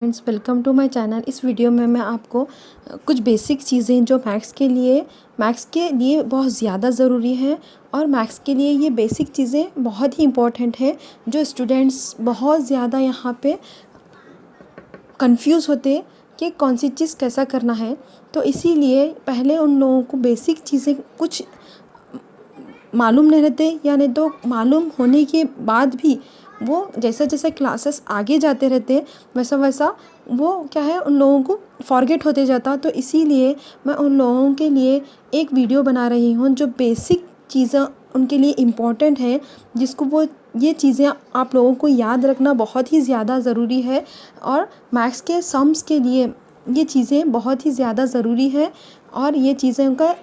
Friends, welcome to my channel. इस video में मैं आपको कुछ बेसिक चीज़ें जो मैथ्स के लिए बहुत ज़्यादा ज़रूरी है और मैथ्स के लिए ये बेसिक चीज़ें बहुत ही इम्पोर्टेंट है, जो स्टूडेंट्स बहुत ज़्यादा यहाँ पे कंफ्यूज होते कि कौन सी चीज़ कैसा करना है। तो इसीलिए पहले उन लोगों को बेसिक चीज़ें कुछ मालूम नहीं रहते, या नहीं तो मालूम होने के बाद भी वो जैसा जैसा क्लासेस आगे जाते रहते वैसा वैसा वो क्या है, उन लोगों को फॉरगेट होते जाता। तो इसीलिए मैं उन लोगों के लिए एक वीडियो बना रही हूँ जो बेसिक चीज़ें उनके लिए इम्पॉर्टेंट है, जिसको वो ये चीज़ें आप लोगों को याद रखना बहुत ही ज़्यादा ज़रूरी है। और मैथ्स के सम्स के लिए ये चीज़ें बहुत ही ज़्यादा ज़रूरी है और ये चीज़ें का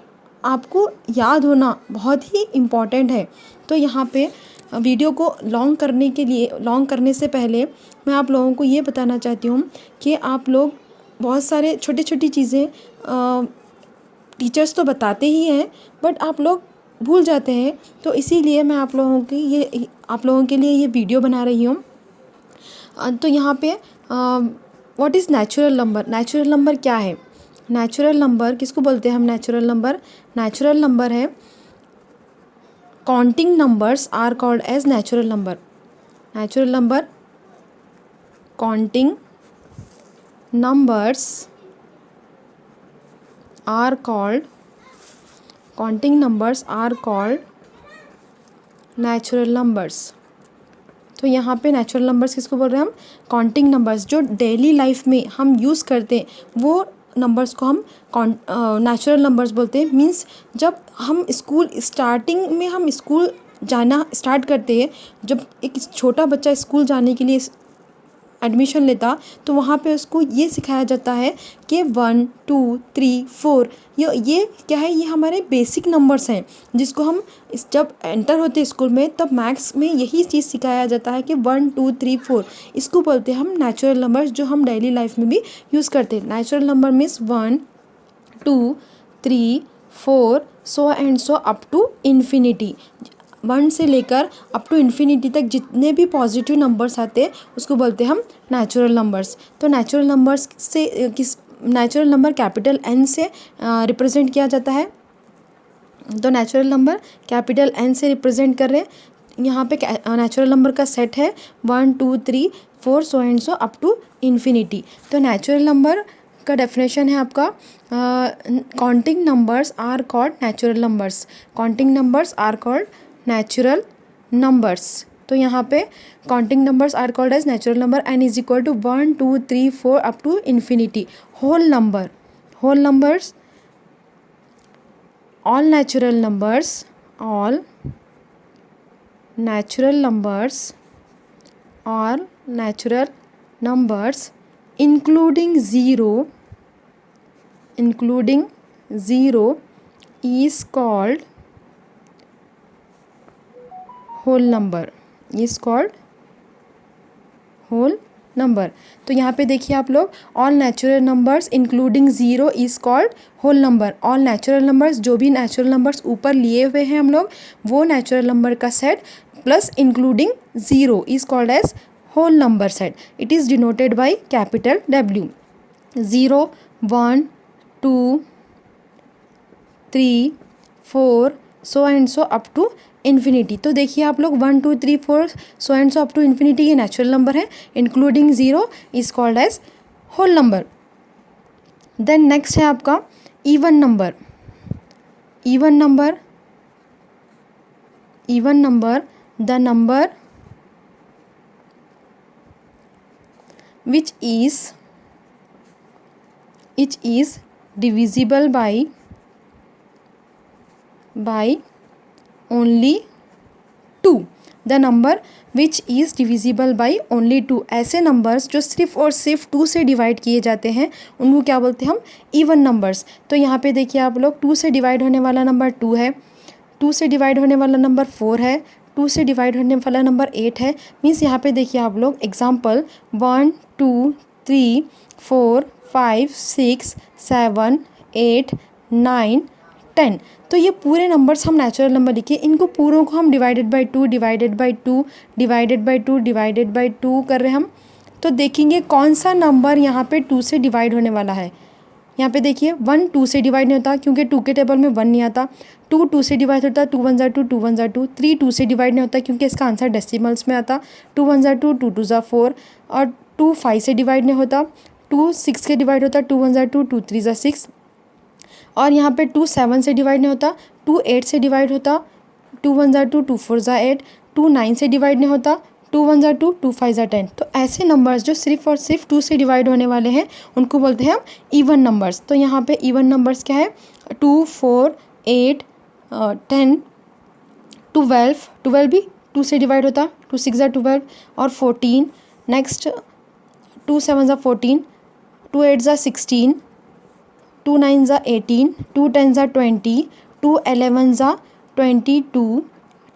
आपको याद होना बहुत ही इम्पॉर्टेंट है। तो यहाँ पे वीडियो को लॉन्ग करने से पहले मैं आप लोगों को ये बताना चाहती हूँ कि आप लोग बहुत सारे छोटी छोटी चीज़ें टीचर्स तो बताते ही हैं, बट आप लोग भूल जाते हैं। तो इसीलिए मैं आप लोगों के लिए ये वीडियो बना रही हूँ। तो यहाँ पे what is natural number. Natural number क्या है? नेचुरल नंबर किसको बोलते हैं हम? नेचुरल नंबर है counting numbers are called as natural number. Natural number counting numbers are called natural numbers. तो यहाँ पे नेचुरल नंबर्स किसको बोल रहे हैं हम? Counting numbers. जो डेली लाइफ में हम यूज़ करते हैं वो नंबर्स को हम नेचुरल नंबर्स बोलते हैं। मीन्स जब हम स्टार्टिंग में हम स्कूल जाना स्टार्ट करते हैं, जब एक छोटा बच्चा स्कूल जाने के लिए एडमिशन लेता, तो वहाँ पे उसको ये सिखाया जाता है कि 1 2 3 4 ये क्या है, ये हमारे बेसिक नंबर्स हैं, जिसको हम जब एंटर होते हैं स्कूल में तब मैथ्स में यही चीज़ सिखाया जाता है कि 1 2 3 4 इसको बोलते हैं हम नेचुरल नंबर्स, जो हम डेली लाइफ में भी यूज़ करते हैं। Natural number means 1 2 3 4 so and so up to infinity. 1 से लेकर अप टू इन्फिनिटी तक जितने भी पॉजिटिव नंबर्स आते हैं उसको बोलते हैं हम नेचुरल नंबर्स। तो नेचुरल नंबर कैपिटल N से रिप्रेजेंट किया जाता है। तो नेचुरल नंबर कैपिटल N से रिप्रेजेंट कर रहे हैं। यहाँ पे नेचुरल नंबर का सेट है 1 2 3 4 so and so up to infinity. तो नेचुरल नंबर का डेफिनेशन है आपका counting numbers are called natural numbers. Counting numbers are called natural numbers. तो यहाँ पे counting numbers are called as natural number n is equal to 1 2 3 4 up to infinity. Whole numbers all natural numbers including zero is called whole number। तो यहाँ पे देखिए आप लोग, all natural numbers including zero is called whole number. All natural numbers, जो भी natural numbers ऊपर लिए हुए हैं हम लोग, वो नेचुरल नंबर का set plus including zero is called as whole number set. It is denoted by capital W। 0 1 2 3 4 so and so up to infinity. तो देखिए आप लोग 1 2 3 4 so and so up to infinity ये नेचुरल नंबर है, including zero is called as whole number. Then next है आपका even number. The number which is divisible by only 2। The number which is divisible by only 2। ऐसे numbers जो सिर्फ और सिर्फ 2 से डिवाइड किए जाते हैं उनको क्या बोलते हैं हम? Even numbers. तो यहाँ पे देखिए आप लोग, 2 से डिवाइड होने वाला नंबर 2 है, 2 से डिवाइड होने वाला नंबर 4 है, 2 से डिवाइड होने वाला नंबर 8 है। मीन्स यहाँ पे देखिए आप लोग एग्जाम्पल 1 2 3 4 5 6 7 8 9 10। तो ये पूरे नंबर्स हम नेचुरल नंबर लिखिए, इनको पूरों को हम डिवाइडेड बाई टू कर रहे हैं हम। तो देखेंगे कौन सा नंबर यहाँ पे 2 से डिवाइड होने वाला है। यहाँ पे देखिए 1 2 से डिवाइड नहीं होता क्योंकि 2 के टेबल में 1 नहीं आता। 2 2 से डिवाइड होता है, 2 1 2 2 1 2। 3 2 से डिवाइड नहीं होता क्योंकि इसका आंसर डेसिमल्स में आता। 2 1 2 2 2 4। और 2 5 से डिवाइड नहीं होता। 2 6 के डिवाइड होता है, 2 1 2 2 3 6। और यहाँ पे 2 7 से डिवाइड नहीं होता। 2 8 से डिवाइड होता, 2 1 2 2 4 8। 2 9 से डिवाइड नहीं होता, 2 1 2 2 5 10। तो ऐसे नंबर्स जो सिर्फ और सिर्फ 2 से डिवाइड होने वाले हैं उनको बोलते हैं हम इवन नंबर्स। तो यहाँ पे इवन नंबर्स क्या है, 2 4 8 10 12। 12 भी 2 से डिवाइड होता, 2 6 12 और 14। Next 2 7 14, 2 8 16, 2 9 18, 2 10 20, 2 11 22,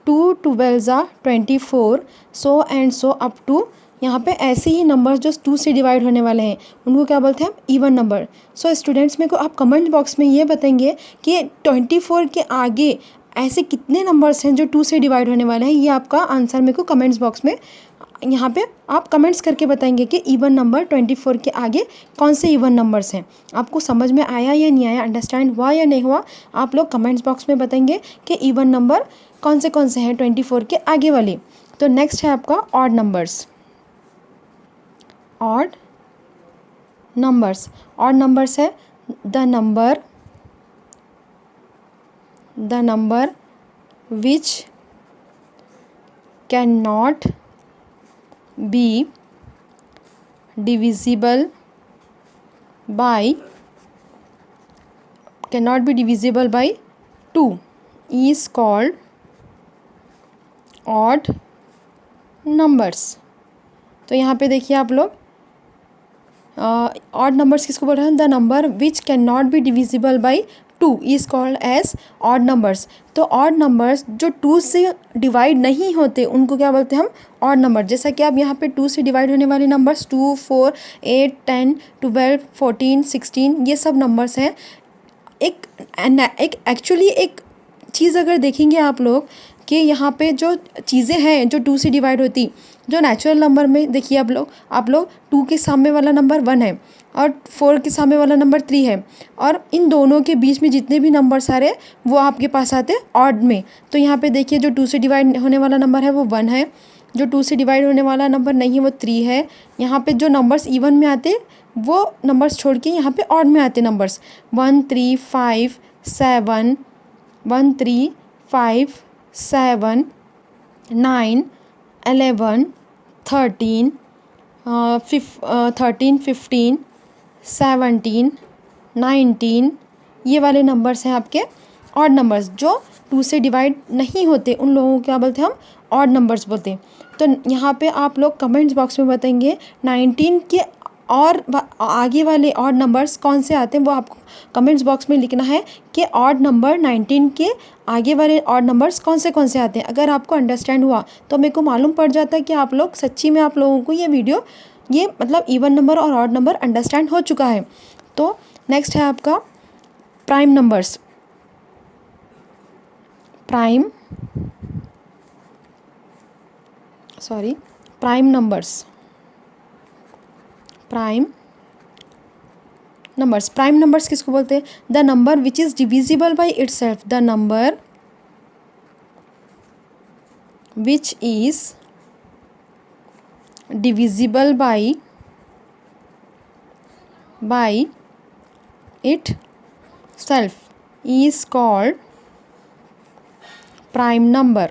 2 12 24, so and so up to. यहाँ पे ऐसे ही नंबर्स जो 2 से डिवाइड होने वाले हैं उनको क्या बोलते हैं हम इवन नंबर। सो स्टूडेंट्स, मेरे को आप कमेंट बॉक्स में ये बताएंगे कि 24 के आगे ऐसे कितने नंबर्स हैं जो 2 से डिवाइड होने वाले हैं। ये आपका आंसर मेरे को कमेंट्स बॉक्स में यहाँ पे आप कमेंट्स करके बताएंगे कि इवन नंबर 24 के आगे कौन से इवन नंबर्स हैं। आपको समझ में आया या नहीं आया, अंडरस्टैंड हुआ या नहीं हुआ, आप लोग कमेंट्स बॉक्स में बताएंगे कि इवन नंबर कौन से हैं 24 के आगे वाले। तो नेक्स्ट है आपका odd numbers. Odd numbers, odd numbers है the number which can not be divisible by 2 is called odd numbers। तो यहाँ पे देखिए आप लोग ऑड नंबर्स किसको बोल रहे हैं, the number which can not be divisible by 2 is called as odd numbers. तो ऑड नंबर्स जो 2 से डिवाइड नहीं होते उनको क्या बोलते हैं हम, ऑड नंबर। जैसा कि आप यहाँ पे 2 से डिवाइड होने वाले नंबर्स 2 4 8 10 12 14 16 ये सब नंबर्स हैं। एक एक्चुअली एक चीज़ अगर देखेंगे आप लोग कि यहाँ पे जो चीज़ें हैं जो 2 से डिवाइड होती, जो नेचुरल नंबर में देखिए आप लोग 2 के सामने वाला नंबर 1 है और 4 के सामने वाला नंबर 3 है, और इन दोनों के बीच में जितने भी नंबर सारे वो आपके पास आते हैं ऑड में। तो यहाँ पे देखिए जो 2 से डिवाइड होने वाला नंबर है वो 1 है, जो 2 से डिवाइड होने वाला नंबर नहीं है वो 3 है। यहाँ पे जो नंबर्स इवन में आते वो नंबर्स छोड़ के यहाँ पे ऑड में आते नंबर्स 1 3 5 7 1 3 5 7 9 11 13 13 15 17 19 ये वाले नंबर्स हैं आपके ऑड नंबर्स। जो 2 से डिवाइड नहीं होते उन लोगों को क्या बोलते हैं हम, ऑड नंबर्स बोलते हैं। तो यहाँ पे आप लोग कमेंट्स बॉक्स में बताएंगे 19 के और आगे वाले ऑड नंबर्स कौन से आते हैं, वो आपको कमेंट्स बॉक्स में लिखना है कि ऑड नंबर 19 के आगे वाले ऑड नंबर्स कौन से आते हैं। अगर आपको अंडरस्टैंड हुआ तो मेरे को मालूम पड़ जाता है कि आप लोग सच्ची में आप लोगों को ये वीडियो ये मतलब इवन नंबर और ऑड नंबर अंडरस्टैंड हो चुका है। तो नेक्स्ट है आपका prime numbers. Prime numbers. Prime numbers किसको बोलते हैं, the number which is divisible by itself. The number which is divisible by itself is called prime number।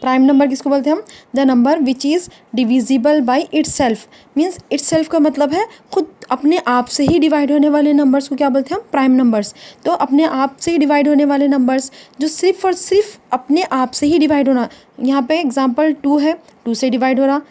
Prime number किसको बोलते हैं हम, the number which is divisible by itself. Means itself का मतलब है खुद अपने आप से ही डिवाइड होने वाले नंबर्स को क्या बोलते हैं हम, प्राइम नंबर्स। तो अपने आप से ही डिवाइड होने वाले नंबर्स जो सिर्फ और सिर्फ अपने आप से ही डिवाइड होना। यहाँ पे एग्जांपल 2 है, 2 से डिवाइड हो रहा,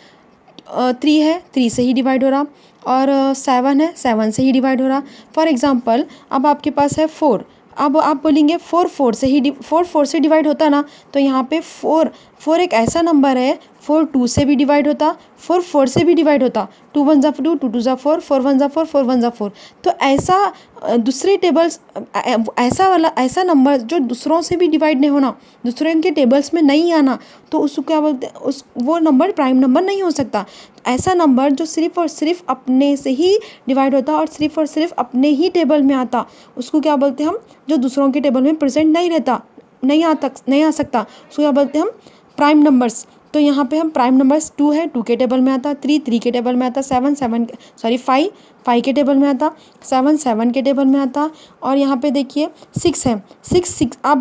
3 है, 3 से ही डिवाइड हो रहा, और 7 है, 7 से ही डिवाइड हो रहा। फॉर एग्जांपल अब आपके पास है 4, अब आप बोलेंगे 4 4 से ही 4 4 से डिवाइड होता ना, तो यहाँ पे 4 एक ऐसा नंबर है 4 2 से भी डिवाइड होता, 4 4 से भी डिवाइड होता, 2 1 ज़ा 2, 2 2 ज़ा 4, 4 1 ज़ा 4, 4 1 ज़ा 4। तो ऐसा दूसरे टेबल्स ऐसा नंबर जो दूसरों से भी डिवाइड नहीं होना, दूसरे के टेबल्स में नहीं आना, तो उसको क्या बोलते हैं, वो नंबर प्राइम नंबर नहीं हो सकता। ऐसा नंबर जो सिर्फ़ और सिर्फ अपने से ही डिवाइड होता और सिर्फ अपने ही टेबल में आता, उसको क्या बोलते हैं हम, जो दूसरों के टेबल में प्रेजेंट नहीं रहता, नहीं आ सकता, उसको क्या बोलते हैं हम, प्राइम नंबर्स। तो यहाँ पे हम प्राइम नंबर्स 2 है, 2 के टेबल में आता, 3 के टेबल में आता, 5 के टेबल में आता, 7 के टेबल में आता, और यहाँ पे देखिए 6 है, 6 आप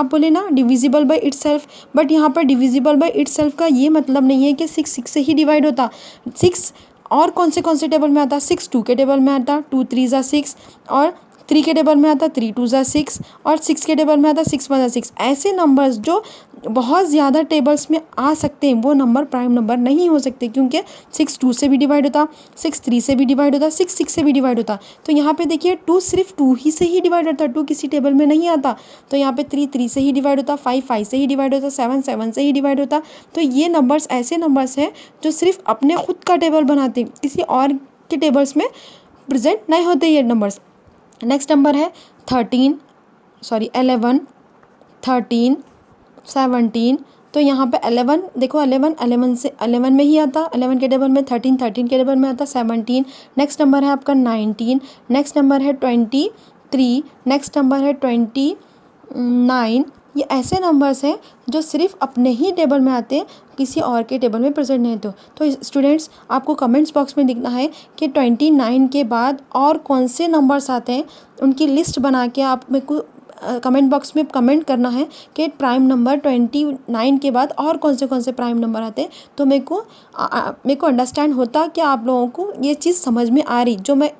बोले ना डिविजिबल बाई इटसेल्फ, बट यहाँ पर डिविजिबल बाई इटसेल्फ का ये मतलब नहीं है कि 6 से ही डिवाइड होता। 6 और कौन से टेबल में आता, 6 2 के टेबल में आता, 2 3 ज़ा 6, और 3 के टेबल में आता 3 2 ज़ा 6, और 6 के टेबल में आता 6 1 ज़ा 6। ऐसे नंबर्स जो बहुत ज़्यादा टेबल्स में आ सकते हैं वो नंबर प्राइम नंबर नहीं हो सकते, क्योंकि 6 2 से भी डिवाइड होता, 6 3 से भी डिवाइड होता, 6 6 से भी डिवाइड होता। तो यहाँ पे देखिए 2 सिर्फ 2 ही से ही डिवाइड होता, 2 किसी टेबल में नहीं आता। तो यहाँ पे 3 3 से ही डिवाइड होता, 5 5 से ही डिवाइड होता, 7 7 से ही डिवाइड होता। तो ये नंबर्स ऐसे नंबर्स हैं जो सिर्फ अपने खुद का टेबल बनाते, किसी और के टेबल्स में प्रेजेंट नहीं होते ये नंबर्स। नेक्स्ट नंबर है 11 13 17। तो यहाँ पे 11 देखो, 11 में ही आता, 11 के टेबल में, 13 के टेबल में आता, 17। नेक्स्ट नंबर है आपका 19, नेक्स्ट नंबर है 23, नेक्स्ट नंबर है 29। ये ऐसे नंबर्स हैं जो सिर्फ अपने ही टेबल में आते हैं, किसी और के टेबल में प्रेजेंट नहीं। तो स्टूडेंट्स आपको कमेंट्स बॉक्स में लिखना है कि 29 के बाद और कौन से नंबर्स आते हैं, उनकी लिस्ट बना के आप मेरे को कमेंट बॉक्स में कमेंट करना है कि प्राइम नंबर 29 के बाद और कौन से प्राइम नंबर आते हैं। तो मेरे को अंडरस्टैंड होता कि आप लोगों को ये चीज़ समझ में आ रही, जो मैं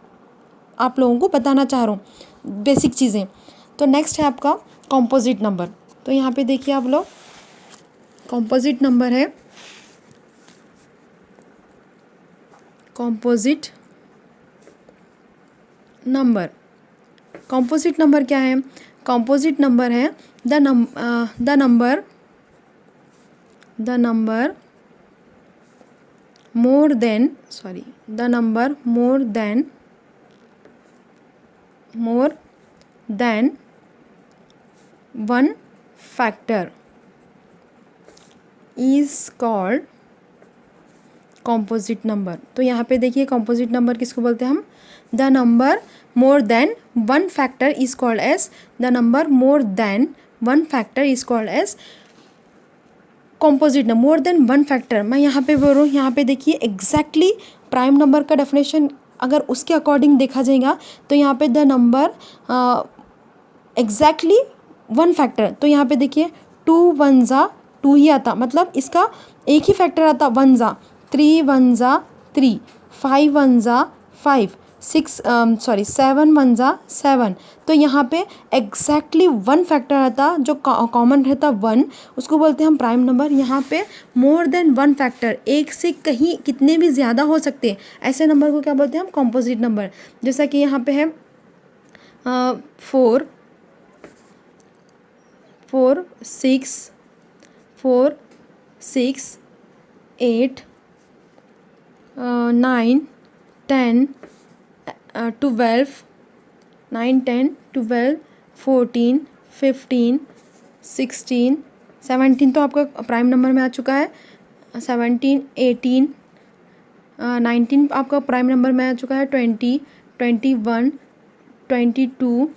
आप लोगों को बताना चाह रहा हूँ, बेसिक चीज़ें। तो नेक्स्ट है आपका कॉम्पोजिट नंबर। तो यहाँ पे देखिए आप लोग, कॉम्पोजिट नंबर है, कॉम्पोजिट नंबर क्या है? कॉम्पोजिट नंबर है the number more than one factor is called composite number. तो यहाँ पे देखिए कॉम्पोजिट नंबर किसको बोलते हैं हम? The number more than one factor is called as composite number. More than one factor, मैं यहाँ पे बोल रहा हूँ, यहाँ पे देखिए एग्जैक्टली प्राइम नंबर का डेफिनेशन अगर उसके अकॉर्डिंग देखा जाएगा तो यहाँ पे the number exactly one factor. तो यहाँ पे देखिए 2 1 ज़ा 2 ही आता, मतलब इसका एक ही फैक्टर आता, 1 ज़ा, 3 1 ज़ा 3, 5 1 ज़ा 5, 7 1 ज़ा 7। तो यहाँ पे एग्जैक्टली वन फैक्टर आता, जो कॉमन रहता 1, उसको बोलते हैं हम प्राइम नंबर। यहाँ पे मोर देन वन फैक्टर, एक से कहीं कितने भी ज़्यादा हो सकते हैं, ऐसे नंबर को क्या बोलते हैं हम? Composite number. जैसा कि यहाँ पे है 4 6 8 9 10 12 9 10 12 14 15 16 17 तो आपका प्राइम नंबर में आ चुका है, 17 18 19 आपका प्राइम नंबर में आ चुका है, 20 21 22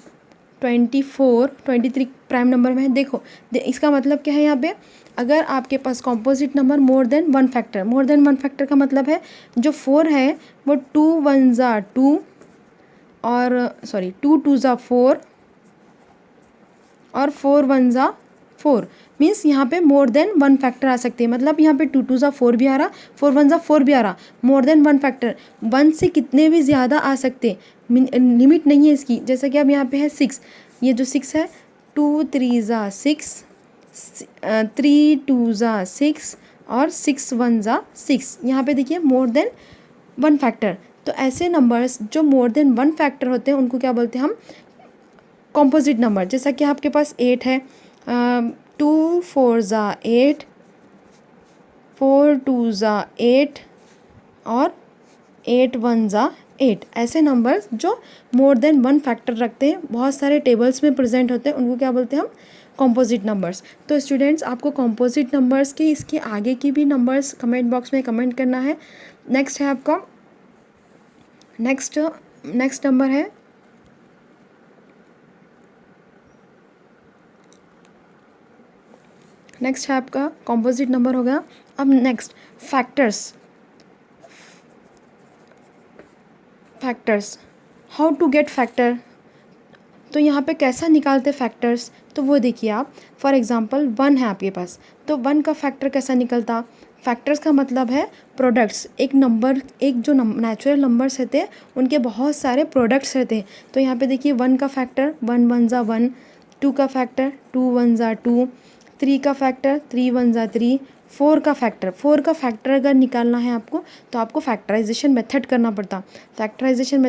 24 23 प्राइम नंबर में है। देखो इसका मतलब क्या है, यहाँ पे अगर आपके पास composite number more than one factor का मतलब है जो 4 है वो 2 1 ज़ा 2 और 2 2 ज़ा 4 और 4 1 ज़ा 4, मीन्स यहाँ पे मोर देन वन फैक्टर आ सकते हैं। मतलब यहाँ पे 2 2 ज़ा 4 भी आ रहा, 4 1 ज़ा 4 भी आ रहा, मोर देन वन फैक्टर, 1 से कितने भी ज़्यादा आ सकते, लिमिट नहीं है इसकी। जैसा कि अब यहाँ पे है 6, ये जो 6 है 2 3 ज़ा 6, 3 2 ज़ा 6 और 6 1 ज़ा 6। यहाँ पे देखिए मोर देन वन फैक्टर। तो ऐसे नंबर्स जो मोर देन वन फैक्टर होते हैं उनको क्या बोलते हैं हम? Composite number. जैसा कि आपके पास 8 है, 2 4 ज़ा 8, 4 2 ज़ा 8 और 8 1 ज़ा 8। ऐसे नंबर्स जो मोर देन वन फैक्टर रखते हैं, बहुत सारे टेबल्स में प्रेजेंट होते हैं, उनको क्या बोलते हैं हम? Composite numbers. तो स्टूडेंट्स आपको कॉम्पोजिट नंबर्स के इसके आगे की भी नंबर्स कमेंट बॉक्स में कमेंट करना है। नेक्स्ट है आपका नेक्स्ट नंबर है आपका कॉम्पोजिट नंबर हो गया। अब next factors how to get factor. तो यहाँ पे कैसा निकालते फैक्टर्स, तो वो देखिए आप। फॉर एग्जांपल 1 है आपके पास, तो 1 का फैक्टर कैसा निकलता? फैक्टर्स का मतलब है प्रोडक्ट्स। एक जो नेचुरल नंबर्स रहते हैं उनके बहुत सारे प्रोडक्ट्स रहते हैं। तो यहाँ पे देखिए 1 का फैक्टर 1 1 ज़ा 1, 2 का फैक्टर 2 1 ज़ा 2, 3 का फैक्टर 3 1 ज़ा 3, 4 का फैक्टर अगर निकालना है आपको तो आपको फैक्टराइजेशन मेथड करना पड़ता। फैक्टराइजेशन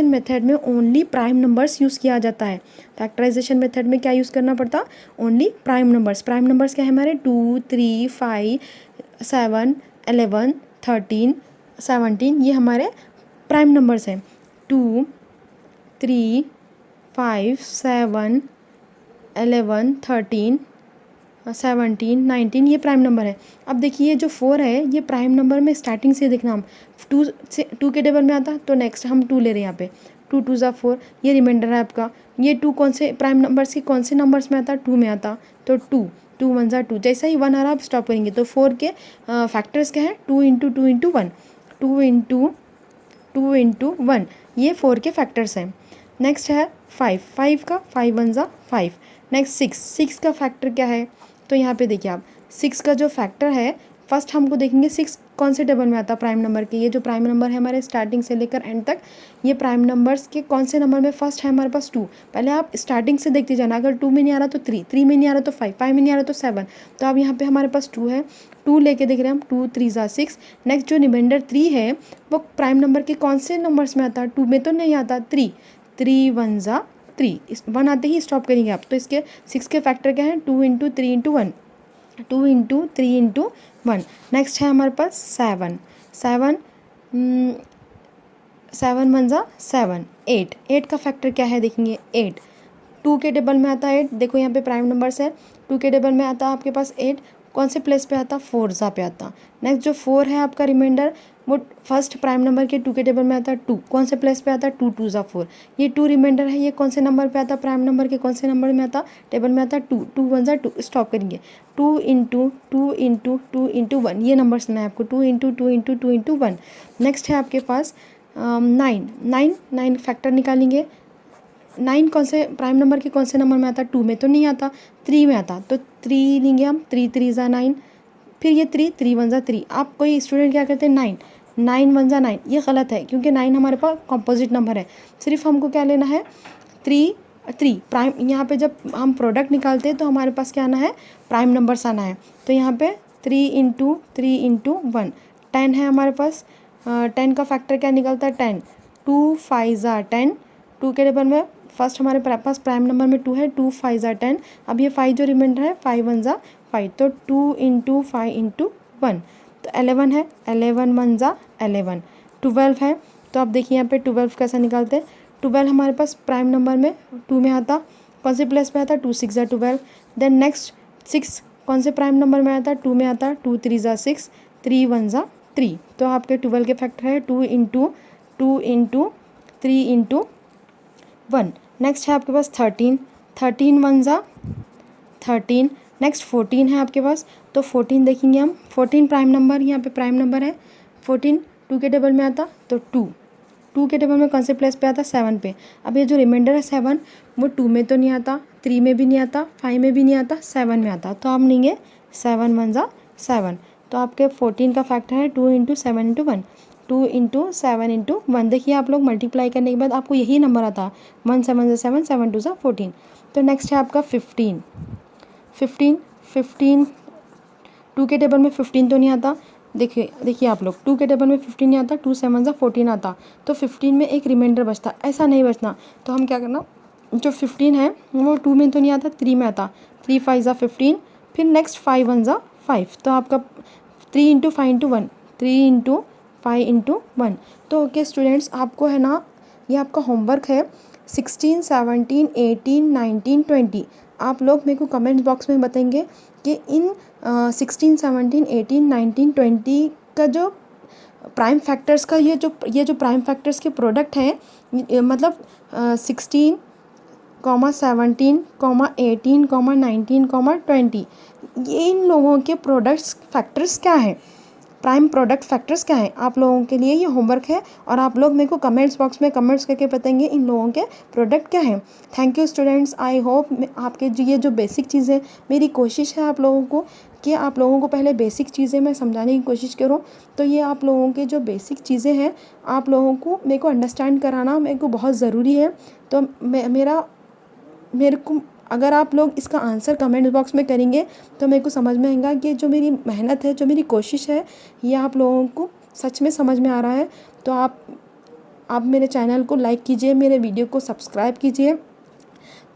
मेथड में ओनली प्राइम नंबर्स यूज़ किया जाता है। फैक्टराइजेशन मेथड में क्या यूज़ करना पड़ता? ओनली प्राइम नंबर्स क्या है हमारे? 2 3 5 7 11 13 17, ये हमारे प्राइम नंबर्स हैं। 2 3 5 7 11 13 17 19, ये प्राइम नंबर है। अब देखिए जो 4 है ये प्राइम नंबर में स्टार्टिंग से देखना, हम 2 के टेबल में आता, तो नेक्स्ट हम 2 ले रहे हैं यहाँ पे। 2 2 ज़ा 4, ये रिमाइंडर है आपका। ये 2 कौन से प्राइम नंबर्स के कौन से नंबर्स में आता? 2 में आता, तो 2 1 ज़ा 2। जैसा ही 1 आ रहा आप स्टॉप करेंगे। तो 4 के फैक्टर्स क्या है? 2 इंटू 2 इंटू 1, 2 इंटू 2 इंटू 1, ये 4 के फैक्टर्स हैं। नेक्स्ट है 5 का 5 1 ज़ा 5। नेक्स्ट 6 का फैक्टर क्या है? तो यहाँ पे देखिए आप 6 का जो फैक्टर है, फर्स्ट हमको देखेंगे 6 कौन से टेबल में आता? प्राइम नंबर के। ये जो प्राइम नंबर है हमारे स्टार्टिंग से लेकर एंड तक, ये प्राइम नंबर्स के कौन से नंबर में फर्स्ट है हमारे पास? 2। पहले आप स्टार्टिंग से देखते जाना, अगर 2 में नहीं आ रहा तो 3 में नहीं आ रहा तो 5 में नहीं आ रहा तो 7। तो अब यहाँ पे हमारे पास 2 है, 2 लेके देख रहे हैं हम। 2 3 ज़ा 6। नेक्स्ट जो रिमाइंडर 3 है वो प्राइम नंबर के कौन से नंबर्स में आता? 2 में तो नहीं आता, 3 1 ज़ा 3। 1 आते ही स्टॉप करेंगे आप। तो इसके 6 के फैक्टर क्या है? 2 into 3 into 1, 2 into 3 into 1। Next है हमारे पास 7 1 ज़ा 7, 8 का फैक्टर क्या है देखेंगे? 8। 2 के टेबल में आता है 8, देखो यहाँ पे प्राइम नंबर्स है। 2 के टेबल में आता है आपके पास 8, कौन से प्लेस पे आता? 4 ज़ा पे आता। नेक्स्ट जो 4 है आपका रिमाइंडर, वो फर्स्ट प्राइम नंबर के 2 के टेबल में आता है 2, कौन से प्लेस पे आता? 2 2 ज़ा 4। ये 2 रिमाइंडर है, ये कौन से नंबर पे आता? प्राइम नंबर के कौन से नंबर में आता? टेबल में आता 2 2 1 ज़ा 2। स्टॉप करेंगे। 2 इंटू 2 इंटू 2 इंटू 1, ये नंबर्स ना है आपको। 2 इंटू 2 इंटू 2 इंटू 1। नेक्स्ट है आपके पास 9 फैक्टर निकालेंगे। 9 कौन से प्राइम नंबर के कौन से नंबर में आता? 2 में तो नहीं आता, 3 में आता, तो 3 लेंगे हम। 3 3 ज़ा 9, फिर ये 3 1 ज़ा 3। आप कोई स्टूडेंट क्या करते हैं? 9 1 ज़ा 9, ये गलत है क्योंकि 9 हमारे पास कॉम्पोजिट नंबर है। सिर्फ हमको क्या लेना है? 3 प्राइम। यहाँ पे जब हम प्रोडक्ट निकालते हैं तो हमारे पास क्या आना है? प्राइम नंबर्स आना है। तो यहाँ पे 3 इंटू 3 इंटू 1, 10 है हमारे पास। 10 का फैक्टर क्या निकलता है? 10। 2 5 ज़ा 10। 2 के टेबल में फर्स्ट हमारे पास प्राइम नंबर में 2 है, 2 5 ज़ा 10। अब ये 5 जो रिमाइंडर है 5 1 ज़ा 5, तो 2 इंटू 5 इंटू 1, तो 11 है। 11 1 ज़ा 11। 12 है, तो आप देखिए यहाँ पे 12 कैसा निकालते हैं? 12 हमारे पास प्राइम नंबर में 2 में आता, कौन से प्लेस पे आता? 2 6 ज़ा 12। देन नेक्स्ट 6 कौन से प्राइम नंबर में आता? 2 में आता। 2 3 ज़ा 6, 3 1 ज़ा 3। तो आपके 12 के फैक्टर है 2 इंटू 3 इंटू 1। नेक्स्ट है आपके पास 13 1 ज़ा 13। नेक्स्ट 14 है आपके पास, तो 14 देखेंगे हम। 14 प्राइम नंबर, यहाँ पे प्राइम नंबर है। 14 2 के टेबल में आता, तो 2 के टेबल में कौन से प्लेस पे आता? 7 पे। अब ये जो रिमाइंडर है 7, वो 2 में तो नहीं आता, 3 में भी नहीं आता, 5 में भी नहीं आता, 7 में आता। तो हम लेंगे 7 1 ज़ा 7। तो आपके 14 का फैक्टर है 2 इंटू 7 इंटू 1, 2 इंटू 7 इंटू 1। देखिए आप लोग मल्टीप्लाई करने के बाद आपको यही नंबर आता, 1 7 ज़ा 7, 7 2 ज़ा 14। तो नेक्स्ट है आपका 15। 2 के टेबल में 15 तो नहीं आता। देखिए आप लोग, 2 के टेबल में 15 नहीं आता, 2 7 ज़ा 14 आता, तो 15 में एक रिमाइंडर बचता। ऐसा नहीं बचना, तो हम क्या करना, जो 15 है वो 2 में तो नहीं आता, 3 में आता। 3 5 ज़ा 15, फिर नेक्स्ट 5 1 ज़ा 5, तो आपका 3 इंटू 5 इंटू 1, 3 इंटू 5 इंटू 1। तो ओके स्टूडेंट्स, आपको है ना ये आपका होमवर्क है 16, 17, 18, 19, 20। आप लोग मेरे को कमेंट बॉक्स में बताएंगे कि इन 16, 17, 18, 19, 20 का जो प्राइम फैक्टर्स का ये जो प्राइम फैक्टर्स के प्रोडक्ट हैं, मतलब 16, 17, 18, 19, 20, ये इन लोगों के प्रोडक्ट्स फैक्टर्स क्या हैं, प्राइम प्रोडक्ट फैक्टर्स क्या हैं। आप लोगों के लिए ये होमवर्क है और आप लोग मेरे को कमेंट्स बॉक्स में कमेंट्स करके बताएंगे इन लोगों के प्रोडक्ट क्या हैं। Thank you students, I hope आपके ये जो बेसिक चीज़ें, मेरी कोशिश है आप लोगों को कि आप लोगों को पहले बेसिक चीज़ें मैं समझाने की कोशिश करूँ। तो ये आप लोगों के जो बेसिक चीज़ें हैं आप लोगों को मेरे को अंडरस्टैंड कराना मेरे को बहुत ज़रूरी है। तो मेरे को अगर आप लोग इसका आंसर कमेंट बॉक्स में करेंगे तो मेरे को समझ में आएगा कि जो मेरी मेहनत है, जो मेरी कोशिश है, ये आप लोगों को सच में समझ में आ रहा है। तो आप मेरे चैनल को लाइक कीजिए, मेरे वीडियो को सब्सक्राइब कीजिए,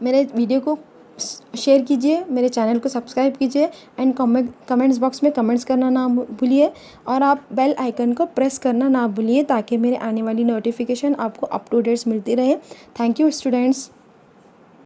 मेरे वीडियो को शेयर कीजिए, मेरे चैनल को सब्सक्राइब कीजिए एंड कमेंट्स बॉक्स में कमेंट्स करना ना भूलिए और आप बेल आइकन को प्रेस करना ना भूलिए ताकि मेरे आने वाली नोटिफिकेशन आपको अप टू डेट्स मिलती रहे। Thank you students.